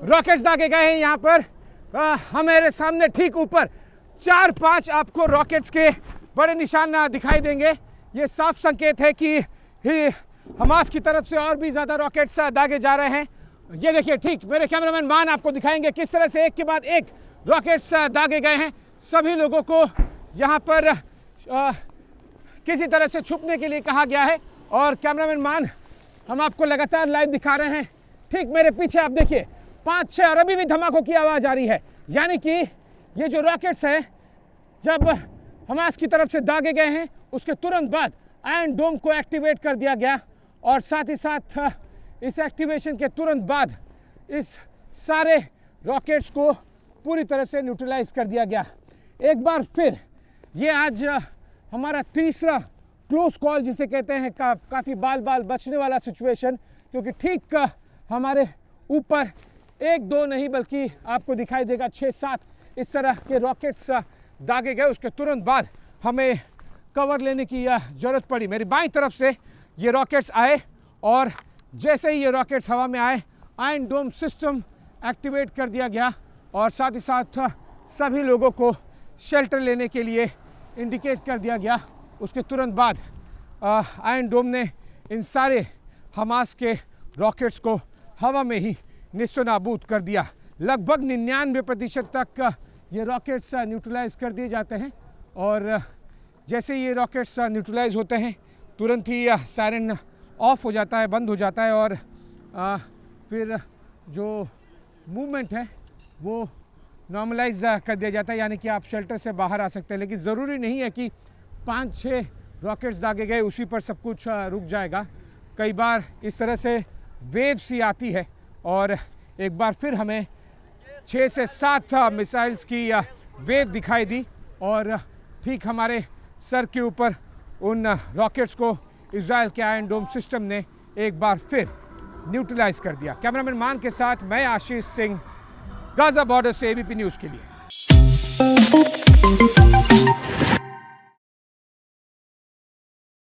Rockets दागे गए हैं यहाँ पर। हमारे सामने ठीक ऊपर 4-5 आपको रॉकेट्स के बड़े निशान दिखाई देंगे। ये साफ संकेत है कि हमास की तरफ से और भी ज़्यादा रॉकेट्स दागे जा रहे हैं। ये देखिए, ठीक मेरे कैमरामैन मान आपको दिखाएंगे किस तरह से एक के बाद एक रॉकेट्स दागे गए हैं। सभी लोगों को यहाँ पर किसी तरह से छुपने के लिए कहा गया है और कैमरामैन मान हम आपको लगातार लाइव दिखा रहे हैं। ठीक मेरे पीछे आप देखिए 5-6 और अभी भी धमाकों की आवाज़ आ रही है। यानी कि ये जो रॉकेट्स हैं जब हमास की तरफ से दागे गए हैं उसके तुरंत बाद आयरन डोम को एक्टिवेट कर दिया गया और साथ ही साथ इस एक्टिवेशन के तुरंत बाद इस सारे रॉकेट्स को पूरी तरह से न्यूट्रलाइज कर दिया गया। एक बार फिर ये आज हमारा तीसरा क्लोज कॉल जिसे कहते हैं काफ़ी बाल बचने वाला सिचुएशन, क्योंकि ठीक हमारे ऊपर 1-2 नहीं बल्कि आपको दिखाई देगा 6-7 इस तरह के रॉकेट्स दागे गए। उसके तुरंत बाद हमें कवर लेने की ज़रूरत पड़ी। मेरी बाईं तरफ से ये रॉकेट्स आए और जैसे ही ये रॉकेट्स हवा में आए आयरन डोम सिस्टम एक्टिवेट कर दिया गया और साथ ही साथ सभी लोगों को शेल्टर लेने के लिए इंडिकेट कर दिया गया। उसके तुरंत बाद आयरन डोम ने इन सारे हमास के रॉकेट्स को हवा में ही निस्तो-नाबूद कर दिया। लगभग 99% तक ये रॉकेट्स न्यूट्रलाइज कर दिए जाते हैं और जैसे ये रॉकेट्स न्यूट्रलाइज होते हैं तुरंत ही सायरन ऑफ हो जाता है, बंद हो जाता है और फिर जो मूवमेंट है वो नॉर्मलाइज कर दिया जाता है, यानी कि आप शेल्टर से बाहर आ सकते हैं। लेकिन ज़रूरी नहीं है कि 5-6 रॉकेट्स दागे गए उसी पर सब कुछ रुक जाएगा। कई बार इस तरह से वेव सी आती है और एक बार फिर हमें 6 से 7 मिसाइल्स की वेव दिखाई दी और ठीक हमारे सर के ऊपर उन रॉकेट्स को इजराइल के आयरन डोम सिस्टम ने एक बार फिर न्यूट्रलाइज कर दिया। कैमरामैन मान के साथ मैं आशीष सिंह, गाज़ा बॉर्डर से एबीपी न्यूज़ के लिए।